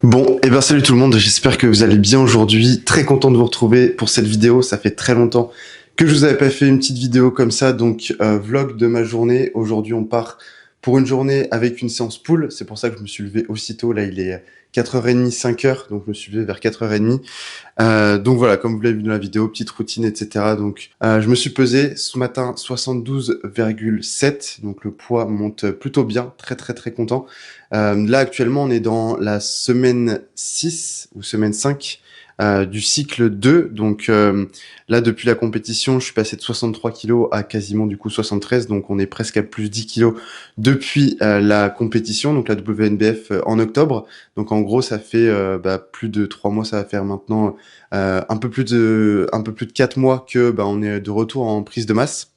Bon, et bien salut tout le monde, j'espère que vous allez bien aujourd'hui, très content de vous retrouver pour cette vidéo, ça fait très longtemps que je vous avais pas fait une petite vidéo comme ça, donc vlog de ma journée. Aujourd'hui on part pour une journée avec une séance pool, c'est pour ça que je me suis levé aussitôt, là il est 4h30, 5h, donc je me suis levé vers 4h30. Donc voilà, comme vous l'avez vu dans la vidéo, petite routine, etc. Donc je me suis pesé ce matin 72,7, donc le poids monte plutôt bien, très content. Là actuellement on est dans la semaine 6 ou semaine 5 du cycle 2, donc là depuis la compétition je suis passé de 63 kg à quasiment du coup 73, donc on est presque à plus 10 kg depuis la compétition, donc la WNBF en octobre. Donc en gros ça fait plus de 3 mois, ça va faire maintenant un peu plus de 4 mois que on est de retour en prise de masse.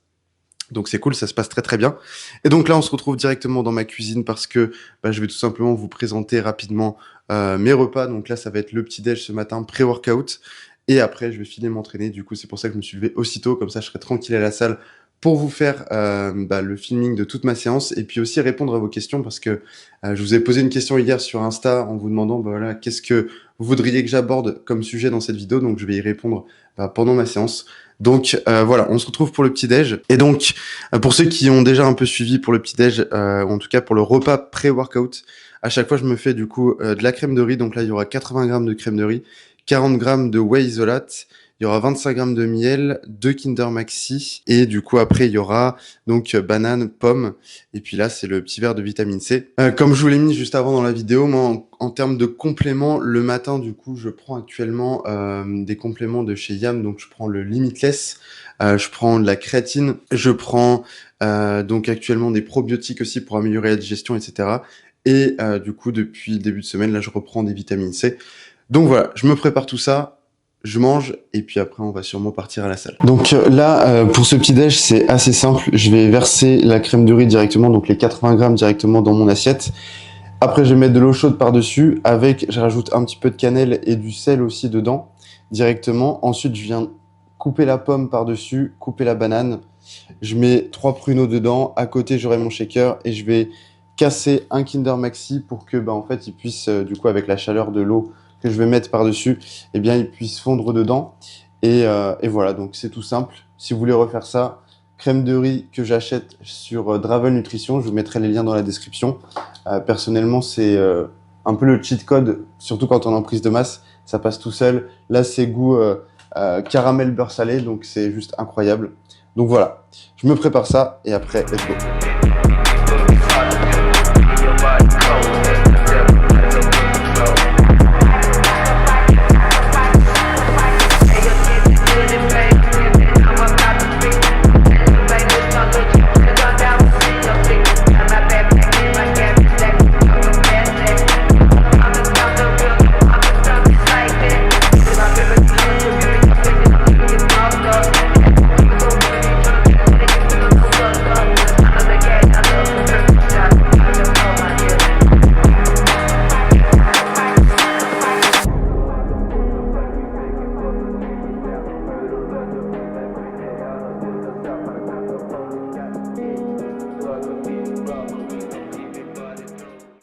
Donc c'est cool, ça se passe très bien. Et donc là on se retrouve directement dans ma cuisine parce que je vais tout simplement vous présenter rapidement mes repas. Donc là ça va être le petit déj ce matin, pré-workout, et après je vais filer m'entraîner. Du coup c'est pour ça que je me suis levé aussitôt, comme ça je serai tranquille à la salle pour vous faire le filming de toute ma séance et puis aussi répondre à vos questions, parce que je vous ai posé une question hier sur Insta en vous demandant voilà, qu'est-ce que vous voudriez que j'aborde comme sujet dans cette vidéo. Donc je vais y répondre pendant ma séance. Donc voilà, on se retrouve pour le petit-déj. Et donc, pour ceux qui ont déjà un peu suivi pour le petit-déj, en tout cas pour le repas pré-workout, à chaque fois je me fais du coup de la crème de riz. Donc là, il y aura 80 g de crème de riz, 40 g de whey isolate, il y aura 25 g de miel, 2 Kinder Maxi, et du coup après il y aura donc banane, pomme, et puis là c'est le petit verre de vitamine C. Comme je vous l'ai mis juste avant dans la vidéo, moi en termes de compléments, le matin du coup je prends actuellement des compléments de chez Yam, donc je prends le Limitless, je prends de la créatine, je prends donc actuellement des probiotiques aussi pour améliorer la digestion, etc. Et du coup depuis le début de semaine là je reprends des vitamines C. Donc voilà, je me prépare tout ça, je mange, et puis après on va sûrement partir à la salle. Donc là, pour ce petit déj, c'est assez simple. Je vais verser la crème de riz directement, donc les 80 g directement dans mon assiette. Après, je vais mettre de l'eau chaude par-dessus, je rajoute un petit peu de cannelle et du sel aussi dedans, directement. Ensuite, je viens couper la pomme par-dessus, couper la banane. Je mets 3 pruneaux dedans. À côté, j'aurai mon shaker et je vais casser un Kinder Maxi pour que, en fait, il puisse, du coup, avec la chaleur de l'eau que je vais mettre par-dessus, eh bien, il puisse fondre dedans. Et voilà, donc c'est tout simple. Si vous voulez refaire ça, crème de riz que j'achète sur Dravel Nutrition, je vous mettrai les liens dans la description. Personnellement, c'est un peu le cheat code, surtout quand on est en prise de masse, ça passe tout seul. Là, c'est goût caramel beurre salé, donc c'est juste incroyable. Donc voilà, je me prépare ça et après, let's go.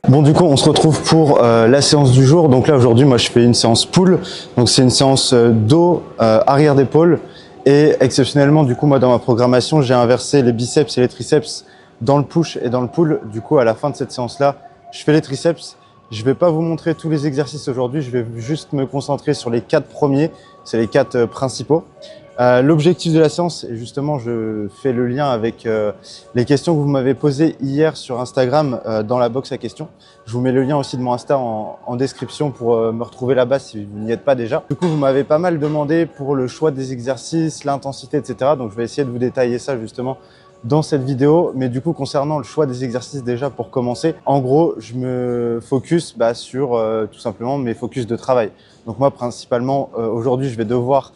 Bon, du coup, on se retrouve pour la séance du jour. Donc là, aujourd'hui, moi, je fais une séance pull. Donc, c'est une séance dos, arrière d'épaule. Et exceptionnellement, du coup, moi, dans ma programmation, j'ai inversé les biceps et les triceps dans le push et dans le pull. Du coup, à la fin de cette séance-là, je fais les triceps. Je vais pas vous montrer tous les exercices aujourd'hui. Je vais juste me concentrer sur les 4 premiers. C'est les 4 principaux. L'objectif de la séance, et justement je fais le lien avec les questions que vous m'avez posées hier sur Instagram dans la box à questions. Je vous mets le lien aussi de mon Insta en description pour me retrouver là-bas si vous n'y êtes pas déjà. Du coup, vous m'avez pas mal demandé pour le choix des exercices, l'intensité, etc. Donc je vais essayer de vous détailler ça justement dans cette vidéo. Mais du coup, concernant le choix des exercices déjà pour commencer, en gros, je me focus sur tout simplement mes focus de travail. Donc moi, principalement, aujourd'hui, je vais devoir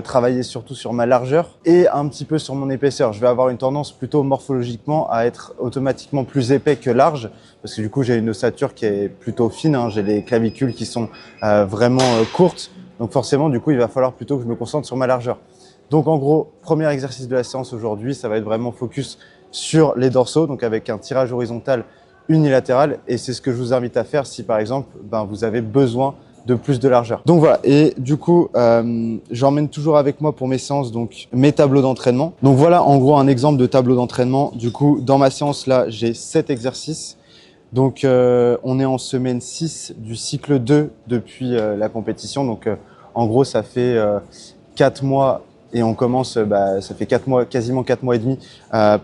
travailler surtout sur ma largeur et un petit peu sur mon épaisseur. Je vais avoir une tendance plutôt morphologiquement à être automatiquement plus épais que large parce que du coup, j'ai une ossature qui est plutôt fine, hein. J'ai les clavicules qui sont vraiment courtes. Donc forcément, du coup, il va falloir plutôt que je me concentre sur ma largeur. Donc en gros, premier exercice de la séance aujourd'hui, ça va être vraiment focus sur les dorsaux, donc avec un tirage horizontal unilatéral. Et c'est ce que je vous invite à faire si par exemple, vous avez besoin de plus de largeur. Donc voilà, et du coup, j'emmène toujours avec moi pour mes séances donc mes tableaux d'entraînement. Donc voilà en gros un exemple de tableau d'entraînement. Du coup, dans ma séance là, j'ai 7 exercices. Donc on est en semaine 6 du cycle 2 depuis la compétition. Donc en gros, ça fait 4 mois et on commence, ça fait 4 mois, quasiment 4 mois et demi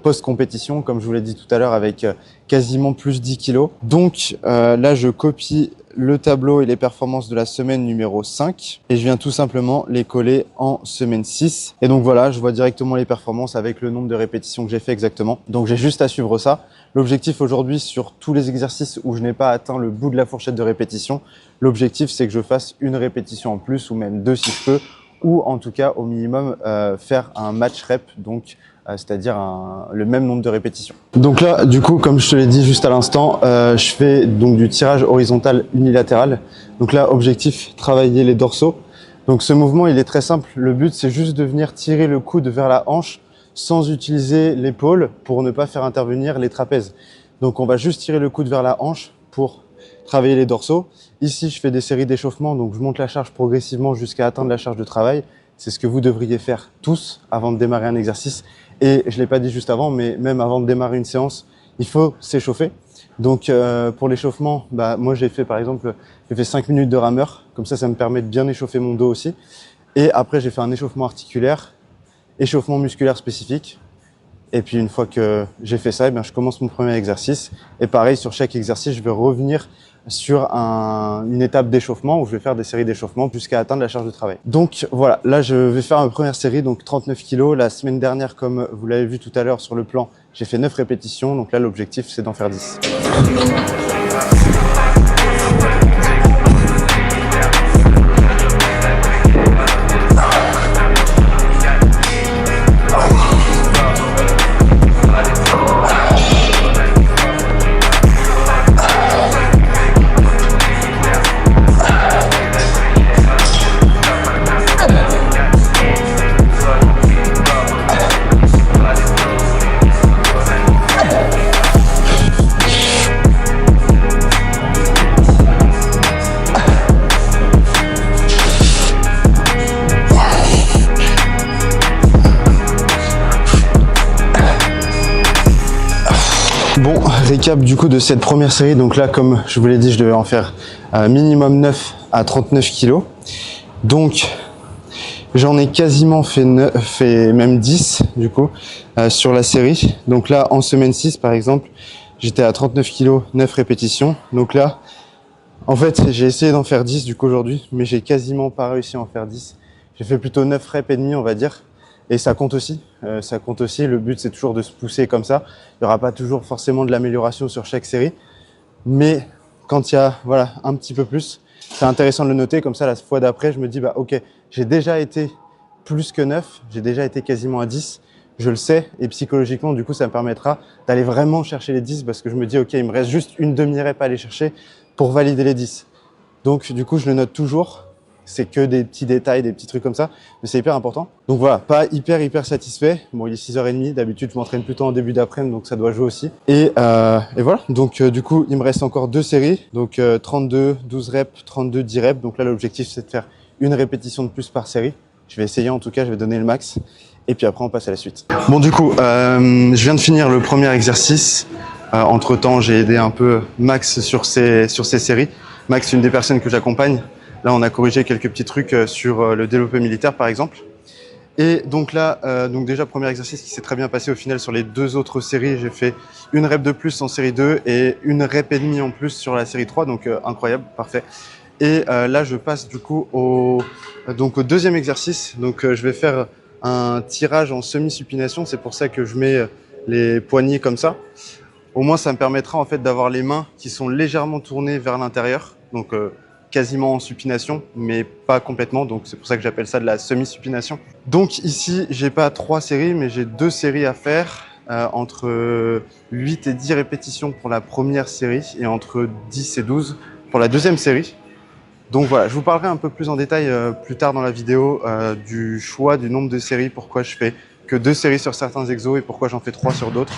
post-compétition, comme je vous l'ai dit tout à l'heure, avec quasiment plus 10 kilos. Donc là, je copie le tableau et les performances de la semaine numéro 5 et je viens tout simplement les coller en semaine 6. Et donc voilà, je vois directement les performances avec le nombre de répétitions que j'ai fait exactement. Donc j'ai juste à suivre ça. L'objectif aujourd'hui sur tous les exercices où je n'ai pas atteint le bout de la fourchette de répétition, l'objectif c'est que je fasse une répétition en plus ou même 2 si je peux, ou en tout cas au minimum faire un match rep, donc c'est-à-dire le même nombre de répétitions. Donc là, du coup, comme je te l'ai dit juste à l'instant, je fais donc du tirage horizontal unilatéral. Donc là, objectif, travailler les dorsaux. Donc ce mouvement, il est très simple. Le but, c'est juste de venir tirer le coude vers la hanche sans utiliser l'épaule pour ne pas faire intervenir les trapèzes. Donc on va juste tirer le coude vers la hanche pour travailler les dorsaux. Ici, je fais des séries d'échauffement, donc je monte la charge progressivement jusqu'à atteindre la charge de travail. C'est ce que vous devriez faire tous avant de démarrer un exercice. Et je ne l'ai pas dit juste avant, mais même avant de démarrer une séance, il faut s'échauffer. Donc pour l'échauffement, moi j'ai fait par exemple, j'ai fait 5 minutes de rameur. Comme ça me permet de bien échauffer mon dos aussi. Et après, j'ai fait un échauffement articulaire, échauffement musculaire spécifique. Et puis une fois que j'ai fait ça, je commence mon premier exercice. Et pareil, sur chaque exercice, je vais revenir sur une étape d'échauffement où je vais faire des séries d'échauffement jusqu'à atteindre la charge de travail. Donc voilà, là je vais faire ma première série, donc 39 kilos. La semaine dernière, comme vous l'avez vu tout à l'heure sur le plan, j'ai fait 9 répétitions. Donc là, l'objectif, c'est d'en faire 10. Bon, récap du coup de cette première série. Donc là, comme je vous l'ai dit, je devais en faire minimum 9 à 39 kilos. Donc, j'en ai quasiment fait même 10 du coup sur la série. Donc là, en semaine 6 par exemple, j'étais à 39 kilos, 9 répétitions. Donc là, en fait, j'ai essayé d'en faire 10 du coup aujourd'hui, mais j'ai quasiment pas réussi à en faire 10. J'ai fait plutôt 9 reps et demi, on va dire. Et ça compte aussi. Le but, c'est toujours de se pousser comme ça. Il n'y aura pas toujours forcément de l'amélioration sur chaque série. Mais quand il y a un petit peu plus, c'est intéressant de le noter. Comme ça, la fois d'après, je me dis, ok, j'ai déjà été plus que 9. J'ai déjà été quasiment à 10. Je le sais. Et psychologiquement, du coup, ça me permettra d'aller vraiment chercher les 10 parce que je me dis, ok, il me reste juste une demi-rep à aller chercher pour valider les 10. Donc, du coup, je le note toujours. C'est que des petits détails, des petits trucs comme ça, mais c'est hyper important. Donc voilà, pas hyper satisfait. Bon, il est 6h30, d'habitude je m'entraîne plutôt en début d'après-midi, donc ça doit jouer aussi. Et voilà, donc du coup, il me reste encore 2 séries, donc 32, 12 reps, 32, 10 reps. Donc là, l'objectif, c'est de faire une répétition de plus par série. Je vais essayer en tout cas, je vais donner le max. Et puis après, on passe à la suite. Bon, du coup, je viens de finir le premier exercice. Entre-temps, j'ai aidé un peu Max sur ces séries. Max, une des personnes que j'accompagne. Là, on a corrigé quelques petits trucs sur le développé militaire, par exemple. Et donc là, déjà, premier exercice qui s'est très bien passé au final sur les 2 autres séries. J'ai fait une rep de plus en série 2 et une rep et demie en plus sur la série 3. Donc, incroyable, parfait. Et là, je passe du coup au deuxième exercice. Donc, je vais faire un tirage en semi-supination. C'est pour ça que je mets les poignets comme ça. Au moins, ça me permettra en fait d'avoir les mains qui sont légèrement tournées vers l'intérieur. Donc, quasiment en supination, mais pas complètement. Donc, c'est pour ça que j'appelle ça de la semi-supination. Donc, ici, j'ai pas 3 séries, mais j'ai 2 séries à faire. Entre 8 et 10 répétitions pour la première série et entre 10 et 12 pour la deuxième série. Donc voilà, je vous parlerai un peu plus en détail plus tard dans la vidéo du choix du nombre de séries, pourquoi je fais que 2 séries sur certains exos et pourquoi j'en fais 3 sur d'autres.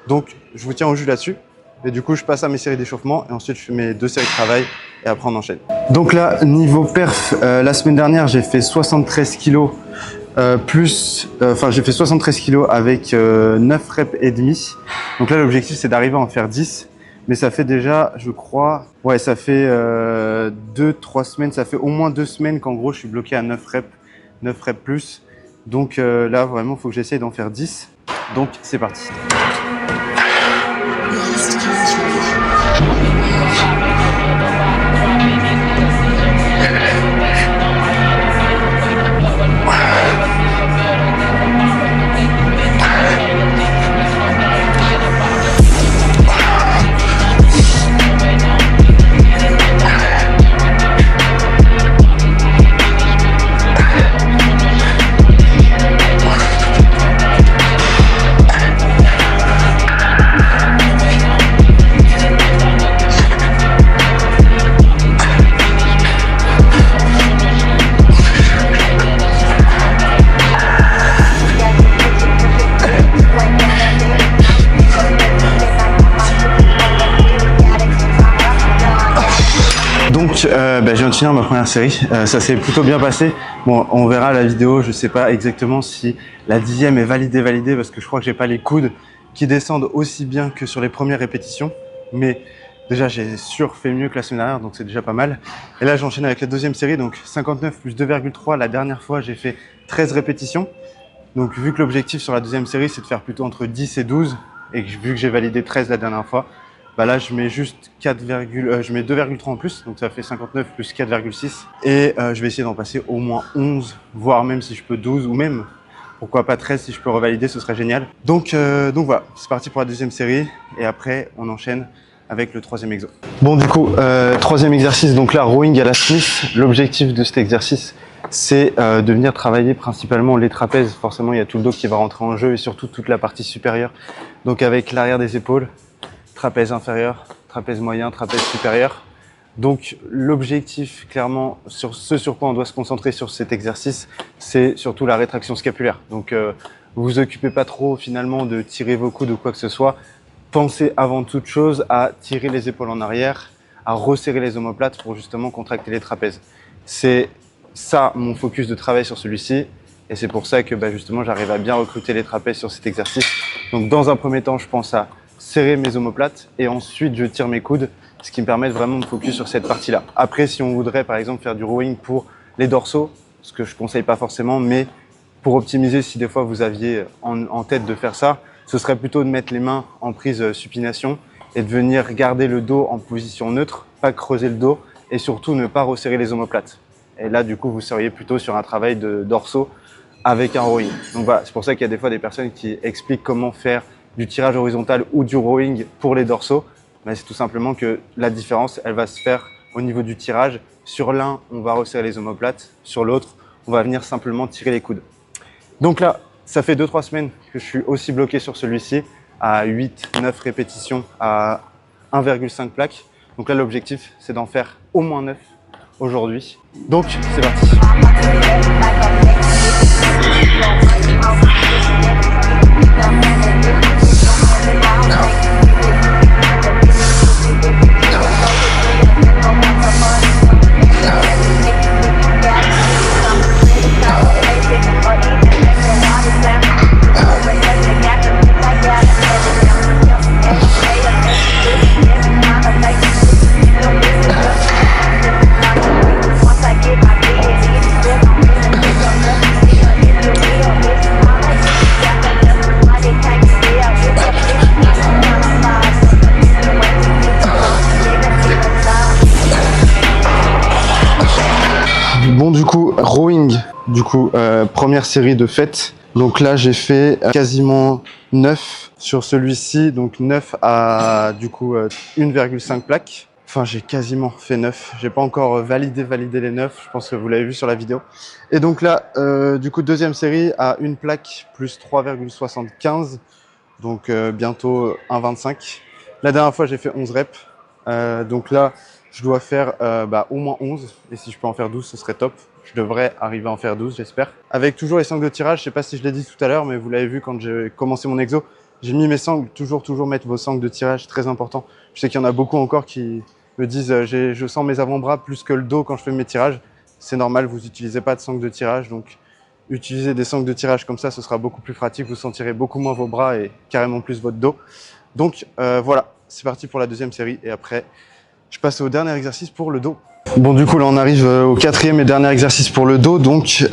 Donc je vous tiens au jus là-dessus. Et du coup, je passe à mes séries d'échauffement et ensuite je fais mes 2 séries de travail et après on enchaîne. Donc là, niveau perf, la semaine dernière, j'ai fait 73 kg j'ai fait 73 kg avec 9 reps et demi. Donc là, l'objectif, c'est d'arriver à en faire 10. Mais ça fait déjà, je crois, ouais, ça fait 2-3 semaines, ça fait au moins 2 semaines qu'en gros, je suis bloqué à 9 reps plus. Donc là, vraiment, il faut que j'essaye d'en faire 10. Donc, c'est parti. Je viens de finir ma première série, ça s'est plutôt bien passé. Bon, on verra la vidéo, je sais pas exactement si la 10e est validée parce que je crois que j'ai pas les coudes qui descendent aussi bien que sur les premières répétitions. Mais déjà, j'ai fait mieux que la semaine dernière, donc c'est déjà pas mal. Et là, j'enchaîne avec la deuxième série, donc 59 plus 2,3. La dernière fois, j'ai fait 13 répétitions. Donc vu que l'objectif sur la deuxième série, c'est de faire plutôt entre 10 et 12, et que, vu que j'ai validé 13 la dernière fois, bah là, je mets juste je mets 2,3 en plus, donc ça fait 59 plus 4,6. Et je vais essayer d'en passer au moins 11, voire même si je peux 12, ou même, pourquoi pas 13, si je peux revalider, ce serait génial. Donc voilà, c'est parti pour la deuxième série, et après, on enchaîne avec le troisième exo. Bon, du coup, troisième exercice, donc là, rowing à la Smith. L'objectif de cet exercice, c'est de venir travailler principalement les trapèzes. Forcément, il y a tout le dos qui va rentrer en jeu, et surtout toute la partie supérieure. Donc avec l'arrière des épaules, trapèze inférieur, trapèze moyen, trapèze supérieur. Donc l'objectif, clairement, sur ce sur quoi on doit se concentrer sur cet exercice, c'est surtout la rétraction scapulaire. Donc vous vous occupez pas trop finalement de tirer vos coudes ou quoi que ce soit. Pensez avant toute chose à tirer les épaules en arrière, à resserrer les omoplates pour justement contracter les trapèzes. C'est ça mon focus de travail sur celui-ci. Et c'est pour ça que justement j'arrive à bien recruter les trapèzes sur cet exercice. Donc dans un premier temps, je pense à serrer mes omoplates et ensuite je tire mes coudes, ce qui me permet de vraiment me focus sur cette partie-là. Après, si on voudrait par exemple faire du rowing pour les dorsaux, ce que je conseille pas forcément, mais pour optimiser, si des fois vous aviez en tête de faire ça, ce serait plutôt de mettre les mains en prise supination et de venir garder le dos en position neutre, pas creuser le dos et surtout ne pas resserrer les omoplates. Et là, du coup, vous seriez plutôt sur un travail de dorsaux avec un rowing. Donc voilà, c'est pour ça qu'il y a des fois des personnes qui expliquent comment faire du tirage horizontal ou du rowing pour les dorsaux. Mais c'est tout simplement que la différence, elle va se faire au niveau du tirage. Sur l'un, on va resserrer les omoplates. Sur l'autre, on va venir simplement tirer les coudes. Donc là, ça fait 2-3 semaines que je suis aussi bloqué sur celui-ci à 8-9 répétitions à 1,5 plaques. Donc là, l'objectif, c'est d'en faire au moins 9 aujourd'hui. Donc, c'est parti. Bon, du coup, rowing, première série de fêtes. Donc là, j'ai fait quasiment 9 sur celui-ci, donc 9 à 1,5 plaques. Enfin, j'ai quasiment fait 9. J'ai pas encore validé les 9. Je pense que vous l'avez vu sur la vidéo. Et donc là, deuxième série à une plaque plus 3,75. Donc bientôt 1,25. La dernière fois, j'ai fait 11 reps. Donc là, je dois faire au moins 11. Et si je peux en faire 12, ce serait top. Je devrais arriver à en faire 12, j'espère. Avec toujours les sangles de tirage. Je sais pas si je l'ai dit tout à l'heure, mais vous l'avez vu quand j'ai commencé mon exo. J'ai mis mes sangles. Toujours mettre vos sangles de tirage. Très important. Je sais qu'il y en a beaucoup encore qui me disent je sens mes avant-bras plus que le dos quand je fais mes tirages. C'est normal, vous n'utilisez pas de sangles de tirage. Donc, utilisez des sangles de tirage comme ça, ce sera beaucoup plus pratique. Vous sentirez beaucoup moins vos bras et carrément plus votre dos. Donc, voilà. C'est parti pour la deuxième série. Et après, je passe au dernier exercice pour le dos. Bon, du coup, là, on arrive au quatrième et dernier exercice pour le dos. Donc,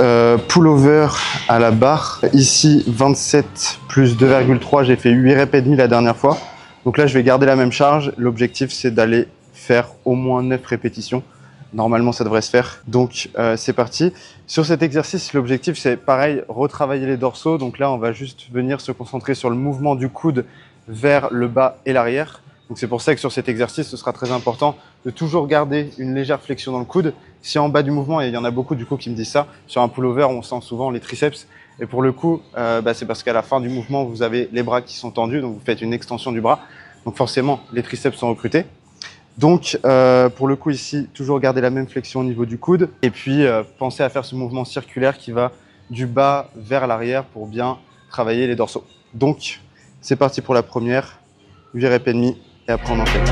pull-over à la barre. Ici, 27 plus 2,3. J'ai fait 8 reps et demi la dernière fois. Donc là, je vais garder la même charge. L'objectif, c'est d'aller faire au moins 9 répétitions. Normalement, ça devrait se faire. Donc, c'est parti. Sur cet exercice, l'objectif, c'est pareil, retravailler les dorsaux. Donc là, on va juste venir se concentrer sur le mouvement du coude vers le bas et l'arrière. Donc c'est pour ça que sur cet exercice, ce sera très important de toujours garder une légère flexion dans le coude. Si en bas du mouvement, et il y en a beaucoup du coup qui me disent ça, sur un pullover, on sent souvent les triceps. Et pour le coup, c'est parce qu'à la fin du mouvement, vous avez les bras qui sont tendus, donc vous faites une extension du bras. Donc forcément, les triceps sont recrutés. Donc pour le coup ici, toujours garder la même flexion au niveau du coude. Et puis pensez à faire ce mouvement circulaire qui va du bas vers l'arrière pour bien travailler les dorsaux. Donc c'est parti pour la première, 8 reps et demi. Et après on enchaîne.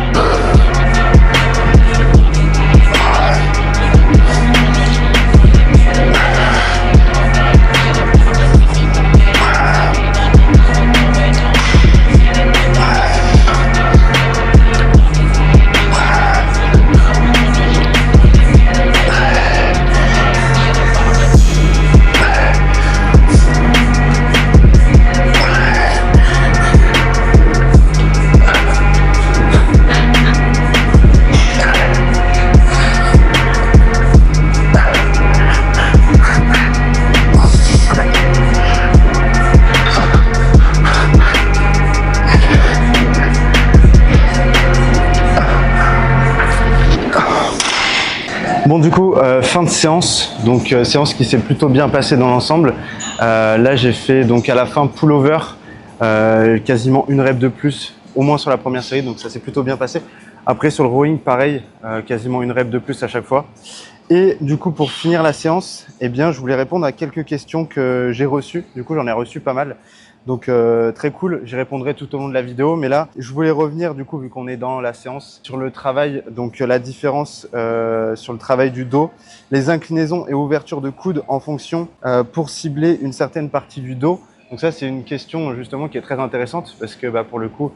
Bon, du coup, fin de séance, donc séance qui s'est plutôt bien passée dans l'ensemble. Là, j'ai fait donc à la fin pullover, quasiment une rep de plus, au moins sur la première série, donc ça s'est plutôt bien passé. Après, sur le rowing, pareil, quasiment une rep de plus à chaque fois. Et du coup, pour finir la séance, eh bien, je voulais répondre à quelques questions que j'ai reçues. Du coup, j'en ai reçu pas mal. Donc très cool, j'y répondrai tout au long de la vidéo. Mais là, je voulais revenir du coup, vu qu'on est dans la séance, sur le travail, donc la différence sur le travail du dos, les inclinaisons et ouvertures de coude en fonction pour cibler une certaine partie du dos. Donc ça, c'est une question justement qui est très intéressante parce que pour le coup,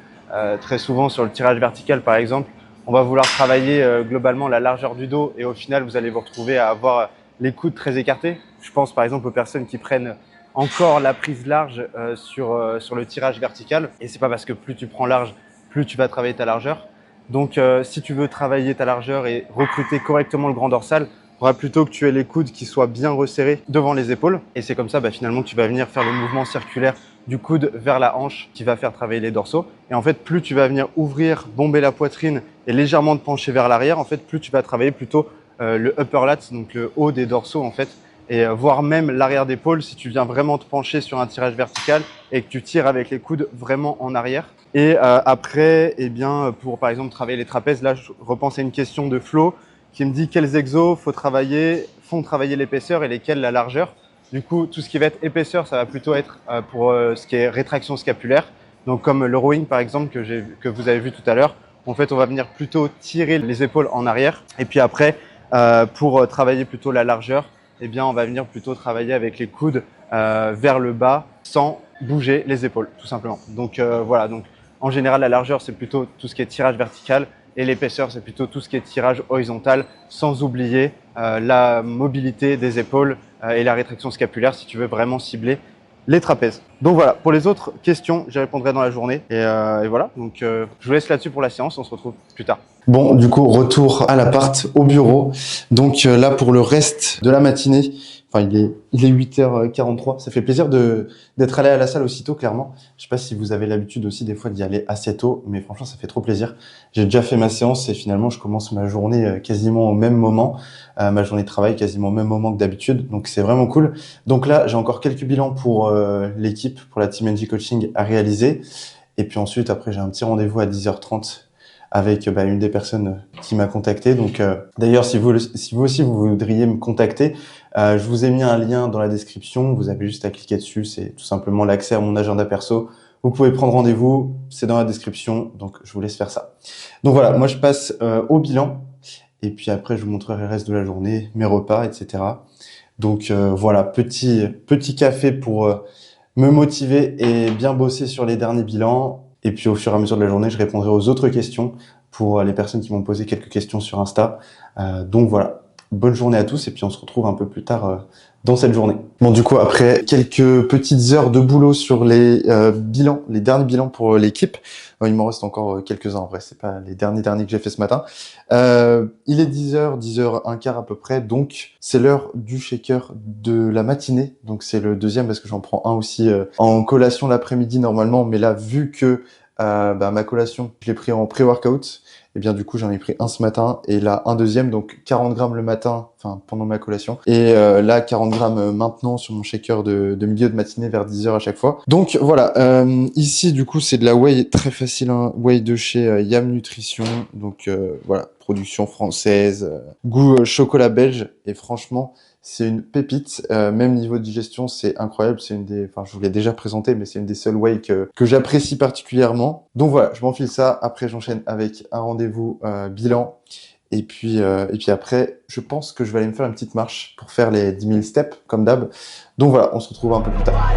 très souvent sur le tirage vertical par exemple, on va vouloir travailler globalement la largeur du dos et au final, vous allez vous retrouver à avoir les coudes très écartés. Je pense par exemple aux personnes qui prennent encore la prise large sur le tirage vertical. Et c'est pas parce que plus tu prends large, plus tu vas travailler ta largeur. Donc si tu veux travailler ta largeur et recruter correctement le grand dorsal, il faudra plutôt que tu aies les coudes qui soient bien resserrés devant les épaules. Et c'est comme ça finalement que tu vas venir faire le mouvement circulaire du coude vers la hanche qui va faire travailler les dorsaux. Et en fait, plus tu vas venir ouvrir, bomber la poitrine et légèrement te pencher vers l'arrière, en fait, plus tu vas travailler plutôt le upper lat, donc le haut des dorsaux en fait. Et voire même l'arrière d'épaule si tu viens vraiment te pencher sur un tirage vertical et que tu tires avec les coudes vraiment en arrière. Et après, eh bien, pour par exemple travailler les trapèzes, là je repense à une question de Flo qui me dit quels exos font travailler l'épaisseur et lesquels la largeur. Du coup, tout ce qui va être épaisseur, ça va plutôt être pour ce qui est rétraction scapulaire. Donc comme le rowing par exemple que vous avez vu tout à l'heure. En fait, on va venir plutôt tirer les épaules en arrière. Et puis après, pour travailler plutôt la largeur, eh bien, on va venir plutôt travailler avec les coudes vers le bas sans bouger les épaules, tout simplement. Donc voilà, donc en général, la largeur, c'est plutôt tout ce qui est tirage vertical et l'épaisseur, c'est plutôt tout ce qui est tirage horizontal, sans oublier la mobilité des épaules et la rétraction scapulaire si tu veux vraiment cibler les trapèzes. Donc voilà, pour les autres questions, j'y répondrai dans la journée. Et voilà, donc je vous laisse là-dessus pour la séance, on se retrouve plus tard. Bon, du coup, retour à l'appart, au bureau. Donc là, pour le reste de la matinée, enfin, il est 8h43. Ça fait plaisir d'être allé à la salle aussitôt, clairement. Je sais pas si vous avez l'habitude aussi des fois d'y aller assez tôt, mais franchement, ça fait trop plaisir. J'ai déjà fait ma séance et finalement, je commence ma journée quasiment au même moment, ma journée de travail quasiment au même moment que d'habitude. Donc c'est vraiment cool. Donc là, j'ai encore quelques bilans pour l'équipe, pour la Team NG Coaching à réaliser. Et puis ensuite, après, j'ai un petit rendez-vous à 10h30 avec une des personnes qui m'a contacté. Donc d'ailleurs, si vous aussi vous voudriez me contacter, je vous ai mis un lien dans la description. Vous avez juste à cliquer dessus. C'est tout simplement l'accès à mon agenda perso. Vous pouvez prendre rendez-vous. C'est dans la description. Donc je vous laisse faire ça. Donc voilà, moi je passe au bilan. Et puis après, je vous montrerai le reste de la journée, mes repas, etc. Donc voilà, petit café pour me motiver et bien bosser sur les derniers bilans. Et puis au fur et à mesure de la journée, je répondrai aux autres questions pour les personnes qui m'ont posé quelques questions sur Insta. Donc voilà, bonne journée à tous et puis on se retrouve un peu plus tard dans cette journée. Bon, du coup, après quelques petites heures de boulot sur les bilans, les derniers bilans pour l'équipe, il m'en reste encore quelques-uns en vrai, c'est pas les derniers que j'ai fait ce matin. Il est 10h, 10h15 à peu près, donc c'est l'heure du shaker de la matinée. Donc c'est le deuxième parce que j'en prends un aussi en collation l'après-midi normalement, mais là vu que ma collation, je l'ai pris en pré-workout, et bien du coup j'en ai pris un ce matin et là un deuxième, donc 40 grammes le matin, enfin pendant ma collation, et là 40 grammes maintenant sur mon shaker de milieu de matinée vers 10h à chaque fois. Donc voilà, ici du coup c'est de la whey très facile, hein, whey de chez Yam Nutrition, donc voilà, production française, goût chocolat belge, et franchement c'est une pépite, même niveau de digestion, c'est incroyable. C'est enfin, je vous l'ai déjà présenté, mais c'est une des seules whey que j'apprécie particulièrement. Donc voilà, je m'enfile ça. Après, j'enchaîne avec un rendez-vous bilan. Et puis après, je pense que je vais aller me faire une petite marche pour faire les 10 000 steps, comme d'hab. Donc voilà, on se retrouve un peu plus tard.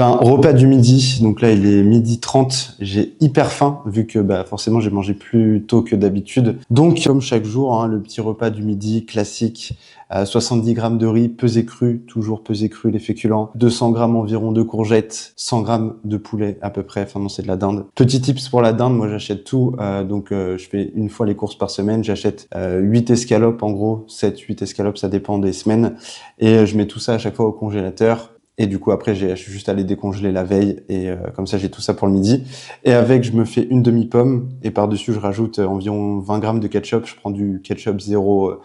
Repas du midi, donc là il est 12h30, j'ai hyper faim vu que forcément j'ai mangé plus tôt que d'habitude. Donc comme chaque jour, hein, le petit repas du midi classique, 70 grammes de riz pesé cru, toujours pesé cru les féculents, 200 grammes environ de courgettes, 100 grammes de poulet à peu près, enfin non c'est de la dinde. Petit tips pour la dinde, moi j'achète tout, je fais une fois les courses par semaine, j'achète 8 escalopes en gros, 7-8 escalopes, ça dépend des semaines, et je mets tout ça à chaque fois au congélateur. Et du coup, après, je suis juste allé décongeler la veille et comme ça, j'ai tout ça pour le midi. Et avec, je me fais une demi-pomme et par-dessus, je rajoute environ 20 grammes de ketchup. Je prends du ketchup 0,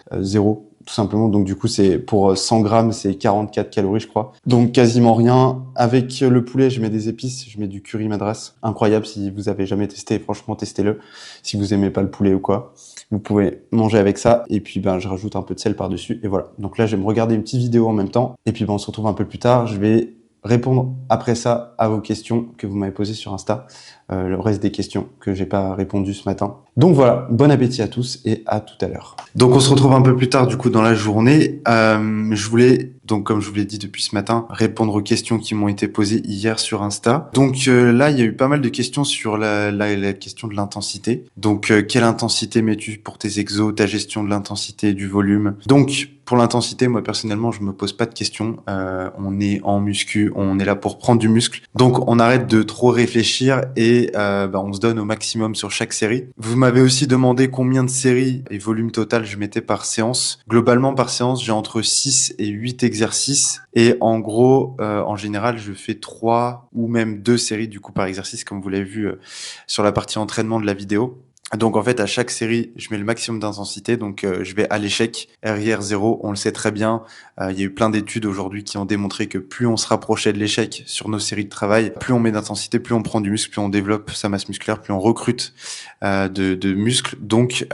tout simplement. Donc du coup, c'est pour 100 grammes, c'est 44 calories, je crois. Donc quasiment rien. Avec le poulet, je mets des épices, je mets du curry madras. Incroyable, si vous avez jamais testé, franchement, testez-le. Si vous aimez pas le poulet ou quoi, vous pouvez manger avec ça. Et puis, je rajoute un peu de sel par-dessus. Et voilà. Donc là, je vais me regarder une petite vidéo en même temps. Et puis, on se retrouve un peu plus tard. Je vais répondre après ça à vos questions que vous m'avez posées sur Insta, le reste des questions que j'ai pas répondu ce matin. Donc voilà, bon appétit à tous et à tout à l'heure. Donc on se retrouve un peu plus tard du coup dans la journée. Je voulais, donc comme je vous l'ai dit depuis ce matin, répondre aux questions qui m'ont été posées hier sur Insta. Donc là, il y a eu pas mal de questions sur la question de l'intensité. Donc quelle intensité mets-tu pour tes exos, ta gestion de l'intensité, du volume. Donc pour l'intensité, moi personnellement, je me pose pas de questions. On est en muscu, on est là pour prendre du muscle. Donc on arrête de trop réfléchir et on se donne au maximum sur chaque série. Vous m'avez aussi demandé combien de séries et volume total je mettais par séance. Globalement, par séance, j'ai entre 6 et 8 exercices. Et en gros, en général, je fais 3 ou même 2 séries du coup par exercice, comme vous l'avez vu sur la partie entraînement de la vidéo. Donc en fait, à chaque série, je mets le maximum d'intensité. Donc je vais à l'échec, RIR 0, on le sait très bien. Il y a eu plein d'études aujourd'hui qui ont démontré que plus on se rapprochait de l'échec sur nos séries de travail, plus on met d'intensité, plus on prend du muscle, plus on développe sa masse musculaire, plus on recrute de muscles. Donc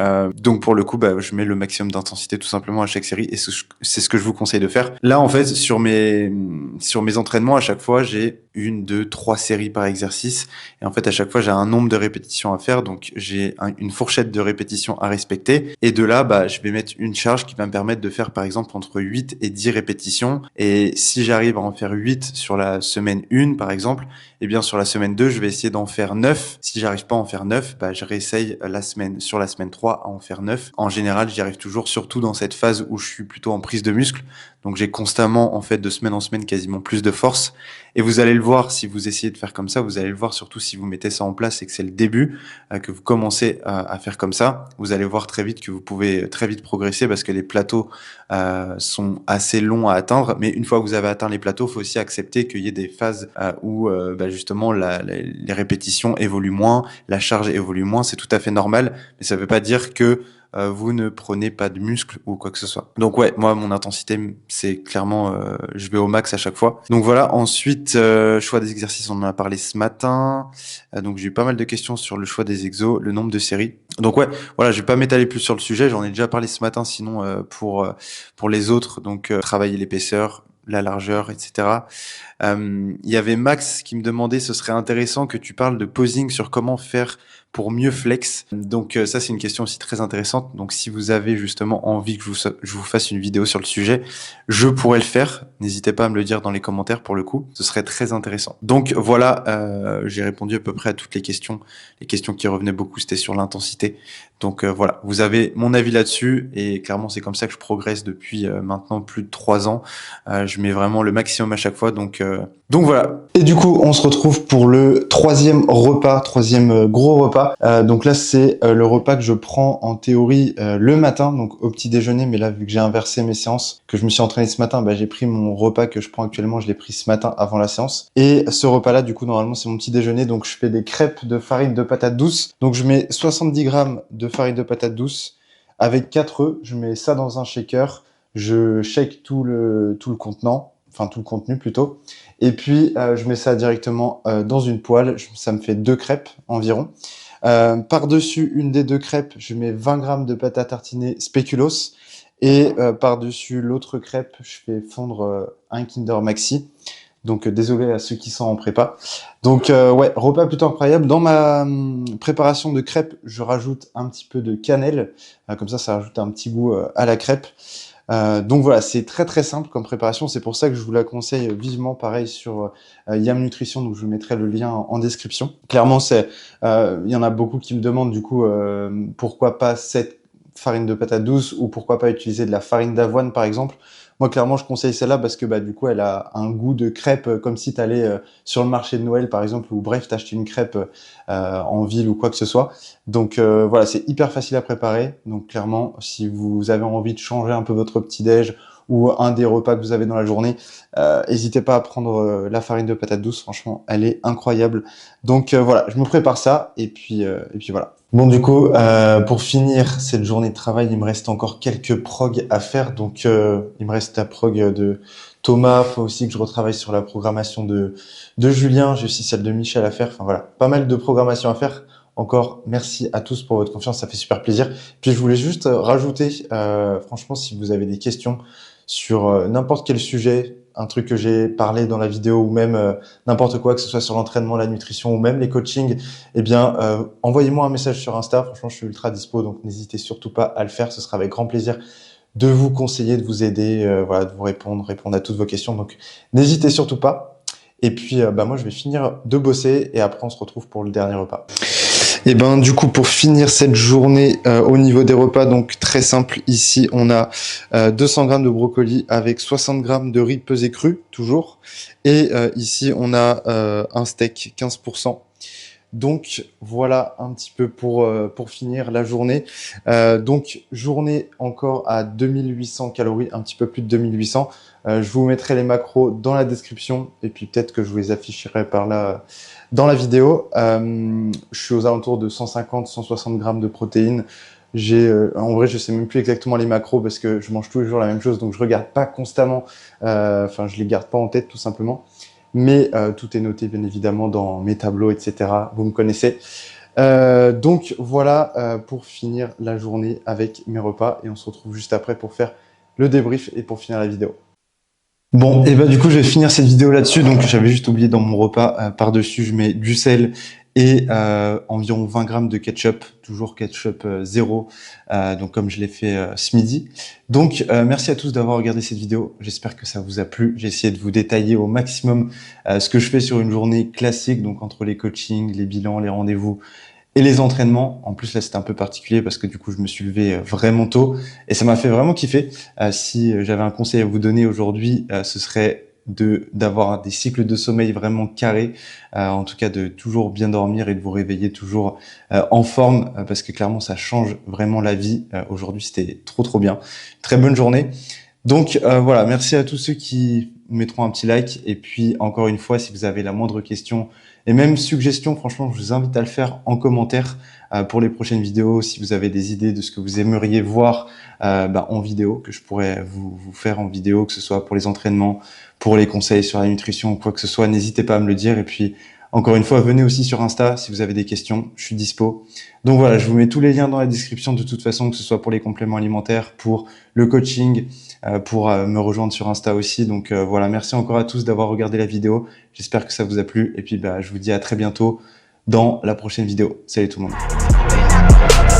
pour le coup, je mets le maximum d'intensité tout simplement à chaque série et c'est ce que je vous conseille de faire. Là, en fait, sur mes entraînements, à chaque fois, j'ai 1, 2, 3 séries par exercice. Et en fait, à chaque fois, j'ai un nombre de répétitions à faire. Donc, j'ai une fourchette de répétitions à respecter. Et de là, je vais mettre une charge qui va me permettre de faire, par exemple, entre 8 et 10 répétitions. Et si j'arrive à en faire 8 sur la semaine 1, par exemple, eh bien, sur la semaine 2, je vais essayer d'en faire 9. Si j'arrive pas à en faire 9, je réessaye sur la semaine 3 à en faire 9. En général, j'y arrive toujours, surtout dans cette phase où je suis plutôt en prise de muscle. Donc, j'ai constamment, en fait, de semaine en semaine, quasiment plus de force. Et vous allez le voir si vous essayez de faire comme ça, vous allez le voir surtout si vous mettez ça en place et que c'est le début, que vous commencez à faire comme ça, vous allez voir très vite que vous pouvez très vite progresser parce que les plateaux sont assez longs à atteindre. Mais une fois que vous avez atteint les plateaux, il faut aussi accepter qu'il y ait des phases où justement les répétitions évoluent moins, la charge évolue moins, c'est tout à fait normal, mais ça ne veut pas dire que vous ne prenez pas de muscle ou quoi que ce soit. Donc ouais, moi mon intensité c'est clairement je vais au max à chaque fois. Donc voilà, ensuite choix des exercices, on en a parlé ce matin. Donc j'ai eu pas mal de questions sur le choix des exos, le nombre de séries. Donc ouais, voilà, je vais pas m'étaler plus sur le sujet, j'en ai déjà parlé ce matin sinon pour les autres, donc travailler l'épaisseur, la largeur, etc. Il y avait Max qui me demandait, ce serait intéressant que tu parles de posing sur comment faire pour mieux flex. Donc ça, c'est une question aussi très intéressante. Donc si vous avez justement envie que je vous fasse une vidéo sur le sujet, je pourrais le faire. N'hésitez pas à me le dire dans les commentaires pour le coup. Ce serait très intéressant. Donc voilà, j'ai répondu à peu près à toutes les questions. Les questions qui revenaient beaucoup, c'était sur l'intensité. Donc voilà, vous avez mon avis là-dessus et clairement, c'est comme ça que je progresse depuis maintenant plus de 3 ans. Je mets vraiment le maximum à chaque fois. Donc voilà. Et du coup, on se retrouve pour le troisième gros repas. Donc là, c'est le repas que je prends en théorie le matin, donc au petit déjeuner. Mais là, vu que j'ai inversé mes séances, que je me suis entraîné ce matin, j'ai pris mon repas que je prends actuellement, je l'ai pris ce matin avant la séance. Et ce repas-là, du coup, normalement, c'est mon petit déjeuner. Donc je fais des crêpes de farine de patate douce. Donc je mets 70 grammes de farine de patate douce avec 4 œufs. Je mets ça dans un shaker. Je shake tout le contenant, enfin tout le contenu plutôt. Et puis, je mets ça directement dans une poêle. Ça me fait 2 crêpes environ. Par-dessus une des 2 crêpes, je mets 20 grammes de pâte à tartiner spéculoos. Et par-dessus l'autre crêpe, je fais fondre un Kinder Maxi. Donc désolé à ceux qui sont en prépa. Donc ouais, repas plutôt incroyable. Dans ma préparation de crêpes, je rajoute un petit peu de cannelle. Comme ça rajoute un petit goût à la crêpe. Donc voilà, c'est très très simple comme préparation, c'est pour ça que je vous la conseille vivement, pareil sur Yam Nutrition, donc je vous mettrai le lien en description. Clairement, il y en a beaucoup qui me demandent du coup pourquoi pas cette farine de patate douce ou pourquoi pas utiliser de la farine d'avoine par exemple. Moi clairement je conseille celle-là parce que du coup elle a un goût de crêpe comme si tu allais sur le marché de Noël par exemple ou bref t'achetais une crêpe en ville ou quoi que ce soit. Donc voilà, c'est hyper facile à préparer. Donc clairement, si vous avez envie de changer un peu votre petit-déj ou un des repas que vous avez dans la journée, n'hésitez pas à prendre la farine de patate douce. Franchement, elle est incroyable. Donc voilà, je me prépare ça et puis voilà. Bon du coup, pour finir cette journée de travail, il me reste encore quelques prog à faire. Donc il me reste la prog de Thomas, faut aussi que je retravaille sur la programmation de Julien, j'ai aussi celle de Michel à faire. Enfin voilà, pas mal de programmation à faire. Encore, merci à tous pour votre confiance, ça fait super plaisir. Puis je voulais juste rajouter, franchement, si vous avez des questions sur n'importe quel sujet, un truc que j'ai parlé dans la vidéo ou même n'importe quoi, que ce soit sur l'entraînement, la nutrition ou même les coachings, eh bien, envoyez-moi un message sur Insta. Franchement, je suis ultra dispo, donc n'hésitez surtout pas à le faire. Ce sera avec grand plaisir de vous conseiller, de vous aider, voilà, de vous répondre à toutes vos questions. Donc, n'hésitez surtout pas. Et puis, moi, je vais finir de bosser et après, on se retrouve pour le dernier repas. Et du coup, pour finir cette journée au niveau des repas, donc très simple, ici on a 200 grammes de brocoli avec 60 grammes de riz pesé cru, toujours. Et ici on a un steak 15%. Donc voilà un petit peu pour finir la journée. Donc journée encore à 2800 calories, un petit peu plus de 2800. Je vous mettrai les macros dans la description et puis peut-être que je vous les afficherai par là dans la vidéo. Je suis aux alentours de 150-160 grammes de protéines. En vrai, je sais même plus exactement les macros parce que je mange tous les jours la même chose, donc je regarde pas constamment. Enfin, je les garde pas en tête tout simplement. Mais tout est noté bien évidemment dans mes tableaux, etc. Vous me connaissez. Donc voilà pour finir la journée avec mes repas et on se retrouve juste après pour faire le débrief et pour finir la vidéo. Bon, et bah du coup, je vais finir cette vidéo là-dessus. Donc, j'avais juste oublié dans mon repas, par-dessus, je mets du sel et environ 20 grammes de ketchup, toujours ketchup zéro, donc comme je l'ai fait ce midi. Donc, merci à tous d'avoir regardé cette vidéo. J'espère que ça vous a plu. J'ai essayé de vous détailler au maximum ce que je fais sur une journée classique, donc entre les coachings, les bilans, les rendez-vous et les entraînements. En plus, là, c'était un peu particulier parce que du coup, je me suis levé vraiment tôt et ça m'a fait vraiment kiffer. Si j'avais un conseil à vous donner aujourd'hui, ce serait d'avoir des cycles de sommeil vraiment carrés, en tout cas de toujours bien dormir et de vous réveiller toujours en forme parce que clairement, ça change vraiment la vie. Aujourd'hui, c'était trop bien. Très bonne journée. Donc voilà, merci à tous ceux qui mettront un petit like. Et puis encore une fois, si vous avez la moindre question et même suggestion, franchement, je vous invite à le faire en commentaire pour les prochaines vidéos. Si vous avez des idées de ce que vous aimeriez voir en vidéo, que je pourrais vous faire en vidéo, que ce soit pour les entraînements, pour les conseils sur la nutrition ou quoi que ce soit, n'hésitez pas à me le dire. Et puis encore une fois, venez aussi sur Insta si vous avez des questions, je suis dispo. Donc voilà, je vous mets tous les liens dans la description de toute façon, que ce soit pour les compléments alimentaires, pour le coaching, pour me rejoindre sur Insta aussi. Donc voilà, merci encore à tous d'avoir regardé la vidéo. J'espère que ça vous a plu. Et puis je vous dis à très bientôt dans la prochaine vidéo. Salut tout le monde.